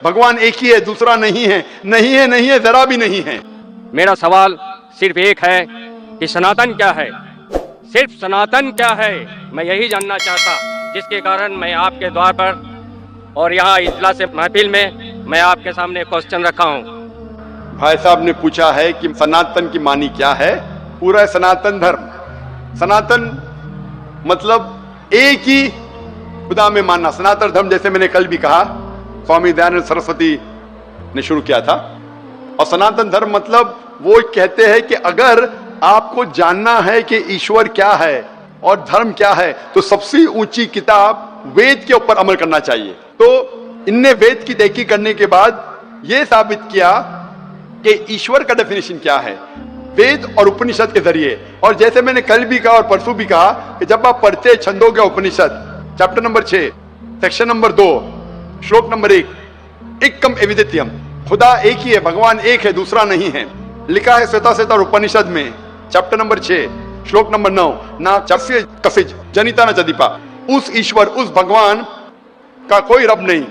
भगवान एक ही है, दूसरा नहीं है, नहीं है, नहीं है, जरा भी नहीं है। मेरा सवाल सिर्फ एक है कि सनातन क्या है, सिर्फ सनातन क्या है, मैं यही जानना चाहता, जिसके कारण मैं आपके द्वार पर और यहाँ इजलास महफिल में मैं आपके सामने क्वेश्चन रखा हूँ। भाई साहब ने पूछा है कि सनातन की मानी क्या है। पूरा है सनातन धर्म। सनातन मतलब एक ही खुदा में मानना। सनातन धर्म जैसे मैंने कल भी कहा, स्वामी दयानंद सरस्वती ने शुरू किया था। और सनातन धर्म मतलब वो कहते हैं कि अगर आपको जानना है कि ईश्वर क्या है और धर्म क्या है, तो सबसे ऊंची किताब वेद के ऊपर अमल करना चाहिए। तो इनने वेद की तहकीक करने के बाद यह साबित किया कि ईश्वर का डेफिनेशन क्या है वेद और उपनिषद के जरिए। और जैसे मैंने कल भी कहा और परसों भी कहा कि जब आप पढ़ते छंदों के उपनिषद चैप्टर नंबर 6 सेक्शन नंबर 2 श्लोक नंबर 1, एकम एविदित्यम, खुदा एक ही है, भगवान एक है, दूसरा नहीं है। लिखा है श्वेताश्वेतर उपनिषद में चैप्टर नंबर 6 श्लोक नंबर 9, ना चस्य कसिज जनिता न चदीपा, उस ईश्वर उस भगवान का कोई रब नहीं,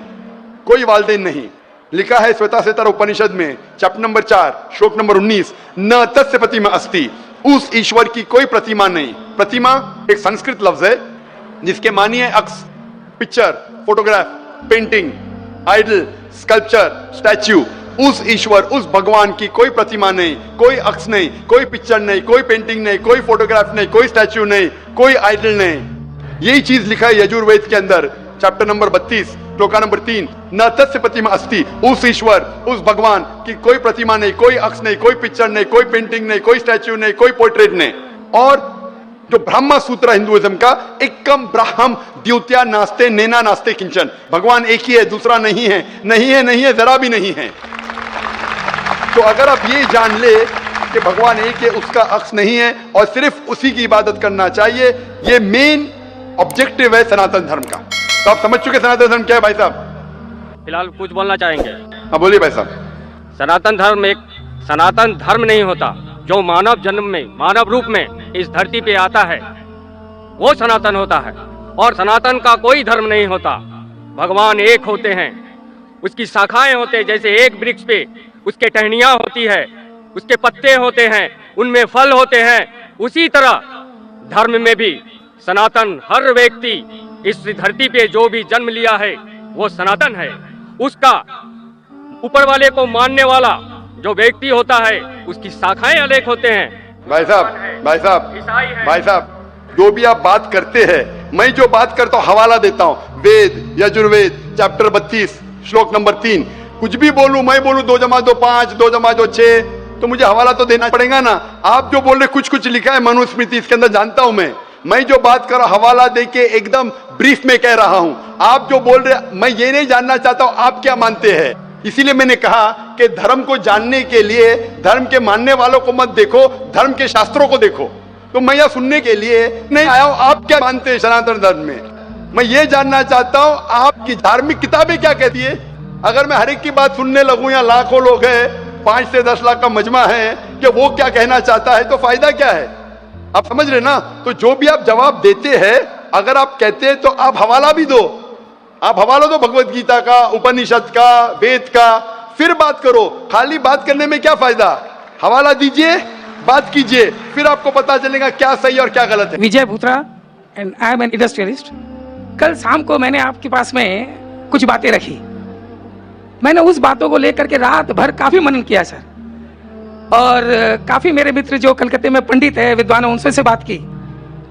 कोई वालदेन नहीं। लिखा है श्वेताश्वेतर उपनिषद में चैप्टर नंबर 4 श्लोक नंबर 19, न तस्य प्रतिमा अस्ति, उस ईश्वर की कोई प्रतिमा नहीं। प्रतिमा एक संस्कृत लफ्ज है जिसके मानी है अक्स, picture, photograph, painting, idol, sculpture, statue. उस ईश्वर उस भगवान की कोई प्रतिमा नहीं, कोई अक्स नहीं, कोई पिक्चर नहीं, कोई पेंटिंग नहीं, कोई फोटोग्राफ नहीं, कोई स्टैच्यू नहीं, कोई आइडल नहीं। यही चीज लिखा है यजुर्वेद के अंदर चैप्टर नंबर 32 श्लोका नंबर 3, न तस्य प्रतिमा अस्ति, उस ईश्वर उस भगवान की कोई प्रतिमा नहीं, कोई अक्स नहीं, कोई पिक्चर नहीं, कोई पेंटिंग नहीं, कोई स्टैच्यू नहीं, कोई पोर्ट्रेट नहीं। और जो ब्रह्म सूत्र हिंदुइज्म का, एकम ब्रह्म द्वितीया नास्ते नेना नास्ते किंचन, भगवान एक ही है, दूसरा नहीं है, नहीं है, नहीं है, जरा भी नहीं है। तो अगर आप ये जान ले कि भगवान एक है, उसका अक्स नहीं है और सिर्फ उसी की इबादत करना चाहिए, ये मेन ऑब्जेक्टिव है सनातन धर्म का। तो आप समझ चुके सनातन धर्म क्या है भाई साहब? फिलहाल कुछ बोलना चाहेंगे? हाँ बोलिए भाई साहब। सनातन धर्म एक सनातन धर्म नहीं होता, जो मानव जन्म में मानव रूप में इस धरती पे आता है वो सनातन होता है। और सनातन का कोई धर्म नहीं होता। भगवान एक होते हैं, उसकी शाखाएं होते हैं, जैसे एक वृक्ष पे उसके टहनियां होती है, उसके पत्ते होते हैं, उनमें फल होते हैं, उसी तरह धर्म में भी सनातन, हर व्यक्ति इस धरती पे जो भी जन्म लिया है वो सनातन है। उसका ऊपर वाले को मानने वाला जो व्यक्ति होता है उसकी शाखाएं अलग होते हैं। भाई साहब, भाई साहब, भाई साहब, जो भी आप बात करते हैं, मैं जो बात करता हूँ हवाला देता हूँ, वेद यजुर्वेद चैप्टर 32 श्लोक नंबर 3। कुछ भी बोलूं, मैं बोलूं 2 जमा 2 5, 2 जमा 2 6, तो मुझे हवाला तो देना पड़ेगा ना। आप जो बोल रहे कुछ कुछ लिखा है मनुस्मृति, इसके अंदर जानता हूं मैं जो बात कर रहा हूं हवाला देके एकदम ब्रीफ में कह रहा हूं। आप जो बोल रहे, मैं ये नहीं जानना चाहता हूं आप क्या मानते हैं। इसीलिए मैंने कहा कि धर्म को जानने के लिए धर्म के मानने वालों को मत देखो, धर्म के शास्त्रों को देखो। तो मैं यह सुनने के लिए नहीं आया हूं आप क्या मानते हैं सनातन धर्म में। मैं ये जानना चाहता हूं आपकी धार्मिक किताबें क्या कहती है। अगर मैं हर एक की बात सुनने लगूं, या लाखों लोग हैं, 5 से 10 लाख का मजमा है, कि वो क्या कहना चाहता है, तो फायदा क्या है। आप समझ रहे ना। तो जो भी आप जवाब देते हैं, अगर आप कहते हैं तो आप हवाला भी दो, आप हवाला दो भगवत गीता का, उपनिषद का, वेद का, फिर बात करो। खाली बात करने में क्या फायदा। हवाला दीजिए, बात कीजिए, फिर आपको पता चलेगा क्या सही और क्या गलत है। Vijay Bhutra and I am an industrialist. कल शाम को मैंने आपके पास में कुछ बातें रखी। मैंने उस बातों को लेकर के रात भर काफी मनन किया सर, और काफी मेरे मित्र जो कलकत्ते में पंडित है, विद्वान है, उनसे बात की।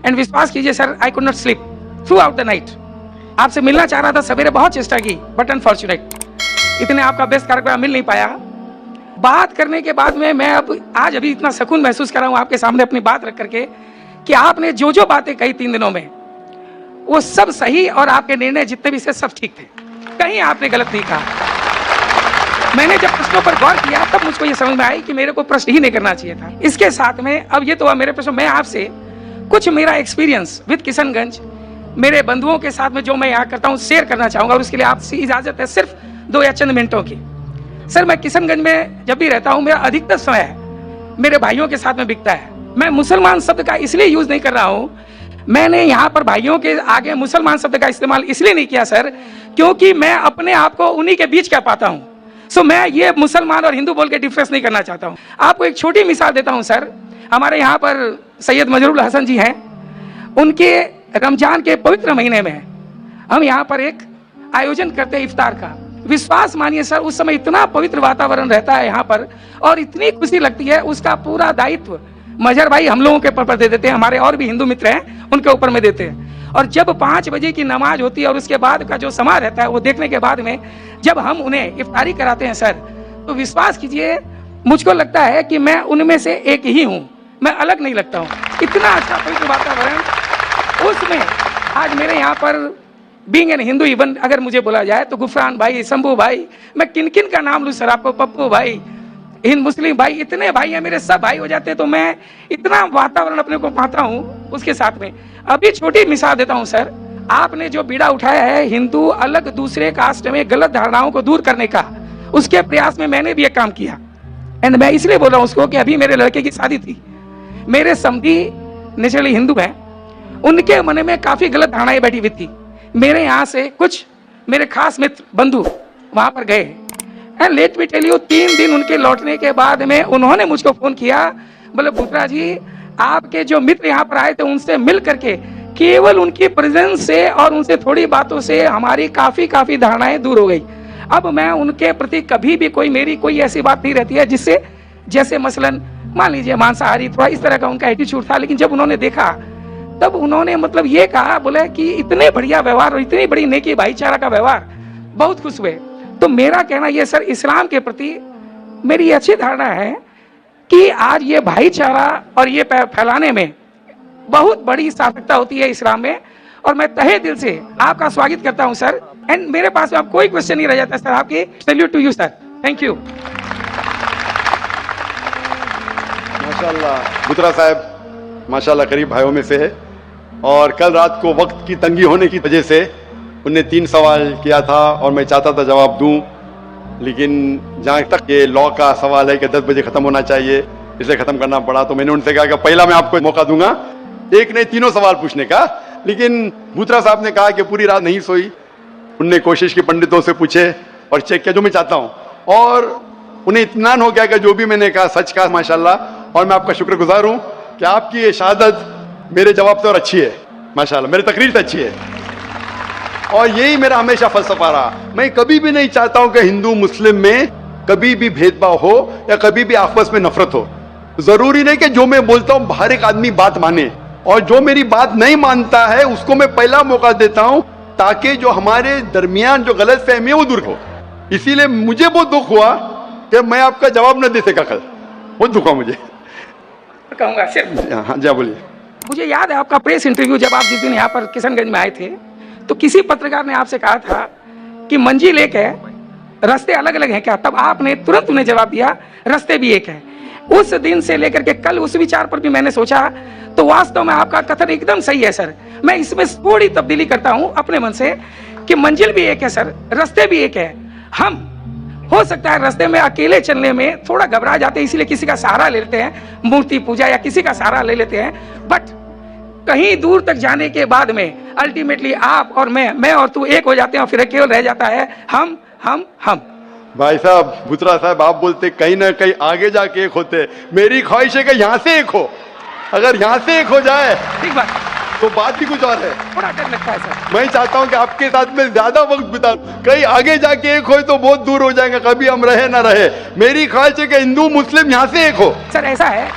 एंड विश्वास कीजिए sir, I could not sleep through out the night. आपसे मिलना चाह रहा था, सवेरे बहुत चेष्टा की, बट अनफॉर्चुनेट इतने आपका बेस्ट कार्यक्रम मिल नहीं पाया। बात करने के बाद में मैं अब आज अभी इतना सुकून महसूस कर रहा हूँ आपके सामने अपनी बात रख करके, कि आपने जो जो बातें कही 3 दिनों में वो सब सही, और आपके निर्णय जितने भी थे सब ठीक थे, कहीं आपने गलत नहीं कहा। मैंने जब प्रश्नों पर गौर किया तब मुझको ये समझ में आई कि मेरे को प्रश्न ही नहीं करना चाहिए था। इसके साथ में अब ये तो मेरे प्रश्न, मैं आपसे कुछ मेरा एक्सपीरियंस विद किशनगंज, मेरे बंधुओं के साथ में जो मैं यहाँ करता हूँ शेयर करना चाहूंगा, और उसके लिए आपसे इजाजत है सिर्फ 2 या चंद मिनटों की। सर, मैं किशनगंज में जब भी रहता हूँ, मेरा अधिकतर समय मेरे भाइयों के साथ में बीतता है। मैं मुसलमान शब्द का इसलिए यूज नहीं कर रहा हूँ, मैंने यहाँ पर भाइयों के आगे मुसलमान शब्द का इस्तेमाल इसलिए नहीं किया सर, क्योंकि मैं अपने आप को उन्हीं के बीच कर पाता हूँ। सो मैं ये मुसलमान और हिंदू बोल के डिफरेंस नहीं करना चाहता हूँ। आपको एक छोटी मिसाल देता हूँ सर। हमारे यहाँ पर सैयद मजरूल हसन जी हैं, उनके रमजान के पवित्र महीने में हम यहाँ पर एक आयोजन करते हैं इफ्तार का। विश्वास मानिए सर, उस समय इतना पवित्र वातावरण रहता है यहाँ पर और इतनी खुशी लगती है, उसका पूरा दायित्व मजहर भाई हम लोगों के ऊपर दे देते हैं, हमारे और भी हिंदू मित्र हैं उनके ऊपर में देते हैं। और जब 5 बजे की नमाज होती है और उसके बाद का जो समय रहता है वो देखने के बाद में जब हम उन्हें इफ्तारी कराते हैं सर, तो विश्वास कीजिए मुझको लगता है कि मैं उनमें से एक ही हूँ, मैं अलग नहीं लगता हूँ। इतना अच्छा पवित्र वातावरण उसमें। आज मेरे यहाँ पर बीइंग एन हिंदू, इवन अगर मुझे बोला जाए तो गुफरान भाई, शंभू भाई, मैं किन किन का नाम लूँ सर आपको, पप्पू भाई, हिंद मुस्लिम भाई, इतने भाई हैं मेरे, सब भाई हो जाते हैं। तो मैं इतना वातावरण अपने को पाता हूँ उसके साथ में। अभी छोटी मिसाल देता हूँ सर, आपने जो बीड़ा उठाया है हिंदू अलग दूसरे कास्ट में गलत धारणाओं को दूर करने का, उसके प्रयास में मैंने भी एक काम किया। एंड मैं इसलिए बोल रहा हूँ उसको कि अभी मेरे लड़के की शादी थी, मेरे समधी नेचुरली हिंदू हैं, उनके मन में काफी गलत धारणाएं बैठी हुई थी। मेरे यहाँ से कुछ मेरे खास मित्र बंधु वहां पर गए and let me tell you, 3 दिन उनके लौटने के बाद में उन्होंने मुझको फोन किया, बोले पुत्रा जी आपके जो मित्र यहाँ पर आए थे उनसे मिल करके केवल उनकी प्रेजेंस से और उनसे थोड़ी बातों से हमारी काफी धारणाएं दूर हो गई। अब मैं उनके प्रति कभी भी मेरी कोई ऐसी बात नहीं रहती है जिससे, जैसे मसलन मान लीजिए मांसाहारी, थोड़ा इस तरह का उनका एटीट्यूड था। लेकिन जब उन्होंने देखा तब उन्होंने मतलब ये कहा, बोले कि इतने बढ़िया व्यवहार और इतनी बड़ी नेकी भाईचारा का व्यवहार, बहुत खुश हुए। तो मेरा कहना ये सर, इस्लाम के प्रति मेरी अच्छी धारणा है कि आज ये भाईचारा और ये फैलाने में बहुत बड़ी सार्थकता होती है इस्लाम में। और मैं तहे दिल से आपका स्वागत करता हूं सर। एंड मेरे पास अब कोई क्वेश्चन नहीं रह जाता सर, आपकी salute to you sir, thank you. माशाल्लाह बुत्रा साहब माशाल्लाह करीब भाइयों में से है, और कल रात को वक्त की तंगी होने की वजह से उनने 3 सवाल किया था और मैं चाहता था जवाब दूं, लेकिन जहाँ तक ये लॉ का सवाल है कि 10 बजे ख़त्म होना चाहिए, इसे ख़त्म करना पड़ा। तो मैंने उनसे कहा कि पहला मैं आपको मौका दूंगा, एक नहीं 3 सवाल पूछने का। लेकिन बुत्रा साहब ने कहा कि पूरी रात नहीं सोई, उनने कोशिश की, पंडितों से पूछे और चेक किया जो मैं चाहता हूँ, और उन्हें इत्मीनान हो गया कि जो भी मैंने कहा सच कहा माशाल्लाह। और मैं आपका शुक्रगुजार हूँ कि आपकी ये शहादत मेरे जवाब से और अच्छी है माशाल्लाह, मेरी तकरीर से अच्छी है। और यही मेरा हमेशा फलसफा रहा, मैं कभी भी नहीं चाहता हूं कि हिंदू मुस्लिम में कभी भी भेदभाव हो या कभी भी आपस में नफरत हो। जरूरी नहीं कि जो मैं बोलता हूं हर एक आदमी बात माने, और जो मेरी बात नहीं मानता है उसको मैं पहला मौका देता हूं ताकि जो हमारे दरमियान जो गलत फहमी है वो दूर हो। इसीलिए मुझे बहुत दुख हुआ कि मैं आपका जवाब न दे सका कल, बहुत दुख हुआ मुझे। कहूँगा सिर्फ, हाँ जी बोलिए। मुझे याद है आपका प्रेस इंटरव्यू, जब आप जिस दिन यहाँ पर किशनगंज में आए थे तो किसी पत्रकार ने आपसे कहा था कि मंजिल एक है, रास्ते अलग अलग हैं क्या? तब आपने तुरंत उन्हें जवाब दिया रास्ते भी एक है। उस दिन से लेकर के कल उस विचार पर भी मैंने सोचा, तो वास्तव में आपका कथन एकदम सही है सर। मैं इसमें थोड़ी तब्दीली करता हूं अपने मन से कि मंजिल भी एक है सर, रास्ते भी एक है। हम हो सकता है रास्ते में अकेले चलने में थोड़ा घबरा जाते हैं, इसलिए किसी का सहारा ले लेते हैं, मूर्ति पूजा या किसी का सहारा ले लेते हैं, बट कहीं दूर तक जाने के बाद में अल्टीमेटली आप और मैं और तू एक हो जाते हैं, और फिर केवल रह जाता है हम। भाई साहब बुत्रा साहब, आप बोलते कहीं ना कहीं आगे जाके एक होते, मेरी ख्वाहिश है कि यहाँ से एक हो। अगर यहाँ से एक हो जाए ठीक बात, तो बात ही कुछ और है। थोड़ा डर लगता है सर। मैं चाहता हूँ कि आपके साथ में ज्यादा वक्त बिता, कहीं आगे जाके एक हो तो बहुत दूर हो जाएगा, कभी हम रहे ना रहे। मेरी ख्वाहिश है कि हिंदू मुस्लिम यहाँ से एक हो। सर ऐसा है,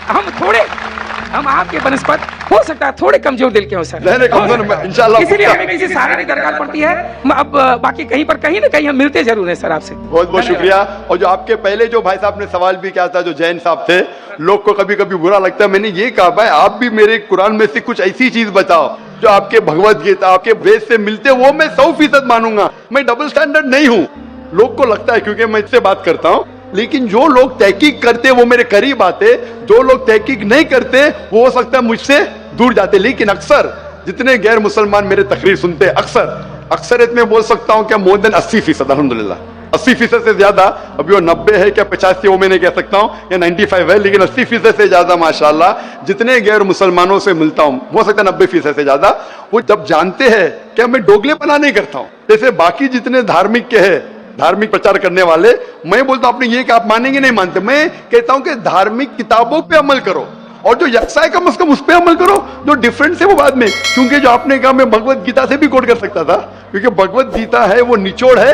हम आपके बनस्पत हो सकता है थोड़े कमजोर दिल के हो सर, इंशाल्लाह, इसीलिए हमें किसी सहारे की दरकार पड़ती है। अब बाकी कहीं ना कहीं हम मिलते जरूर हैं सर आपसे। बहुत बहुत शुक्रिया। और जो आपके पहले जो भाई साहब ने सवाल भी किया था, जो जैन साहब थे, लोग को कभी कभी बुरा लगता है, मैंने ये कहा भाई आप भी मेरे कुरान में से कुछ ऐसी चीज बताओ जो आपके भगवत गीता आपके वेद से मिलते, वो मैं 100% मानूंगा। मैं डबल स्टैंडर्ड नहीं हूँ, लोग को लगता है क्योंकि मैं इससे बात करता हूँ, लेकिन जो लोग तहकीक करते वो मेरे करीब आते, जो लोग तहकीक नहीं करते वो हो सकता है मुझसे दूर जाते। लेकिन अक्सर जितने गैर मुसलमान मेरे तकरीर सुनते, अक्सरियत में बोल सकता हूँ क्या मोर देन 80% अल्हम्दुलिल्लाह। 80% से ज्यादा, अभी वो 90 है क्या 85 वो मैं नहीं कह सकता हूँ, या 95 है, लेकिन 80% से ज्यादा माशाल्लाह जितने गैर मुसलमानों से मिलता हूँ, हो सकता है 90% से ज्यादा, वो जब जानते हैं कि मैं दोगलेपना नहीं करता हूँ, जैसे बाकी जितने धार्मिक के हैं, धार्मिक प्रचार करने वाले, मैं बोलता हूँ आपने ये कि आप मानेंगे नहीं मानते, मैं कहता हूँ कि धार्मिक किताबों पे अमल करो और जो यकसा है कम से कम उस पे अमल करो, जो डिफरेंस है वो बाद में, क्योंकि जो आपने कहा मैं भगवत गीता से भी कोट कर सकता था, क्योंकि भगवत गीता है वो निचोड़ है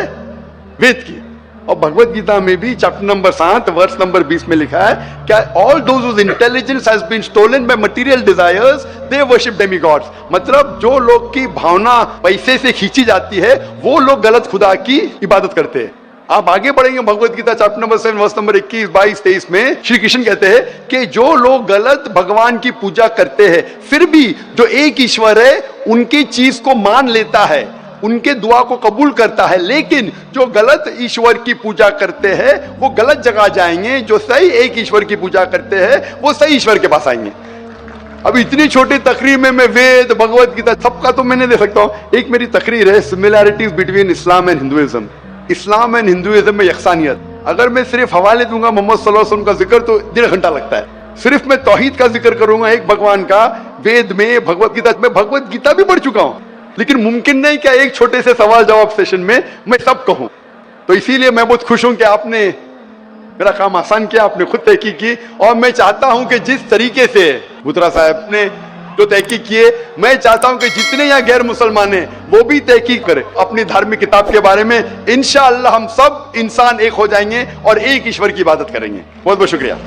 वेद की, और भगवत गीता में भी चैप्टर नंबर 7 वर्स नंबर 20 में लिखा है क्या all those whose intelligence has been stolen by material desires they worship demigods, मतलब जो लोग की भावना पैसे से खींची जाती है वो लोग गलत खुदा की इबादत करते हैं। आप आगे बढ़ेंगे Bhagavad Gita chapter number 7 verse number 21, 22, 23 में श्री कृष्ण कहते हैं कि जो लोग गलत भगवान की पूजा करते हैं फिर भी जो एक ईश्वर है उनकी चीज को मान लेता है, उनके दुआ को कबूल करता है, लेकिन जो गलत ईश्वर की पूजा करते हैं वो गलत जगह जाएंगे, जो सही एक ईश्वर की पूजा करते हैं वो सही ईश्वर के पास आएंगे। अब इतनी छोटी तकरीर में मैं वेद भगवत गीता सबका तो मैं नहीं दे सकता हूं। एक मेरी तकरीर है similarities between Islam and Hinduism, Islam and Hinduism में यकसानियत। अगर मैं सिर्फ हवाले दूंगा मोहम्मद सल्लल्लाहु अलैहि वसल्लम का जिक्र तो 1.5 घंटा लगता है, सिर्फ मैं तौहीद का जिक्र करूंगा एक भगवान का वेद में भगवत गीता में, भगवत गीता भी पढ़ चुका हूं, लेकिन मुमकिन नहीं क्या एक छोटे से सवाल जवाब सेशन में मैं सब कहूं। तो इसीलिए मैं बहुत खुश हूं कि आपने मेरा काम आसान किया, आपने खुद तहकीक की, और मैं चाहता हूं कि जिस तरीके से बुत्रा साहब ने जो तहकीक किए, मैं चाहता हूं कि जितने यहाँ गैर मुसलमान हैं वो भी तहकीक करें अपनी धार्मिक किताब के बारे में। इंशाअल्लाह हम सब इंसान एक हो जाएंगे और एक ईश्वर की इबादत करेंगे। बहुत बहुत शुक्रिया।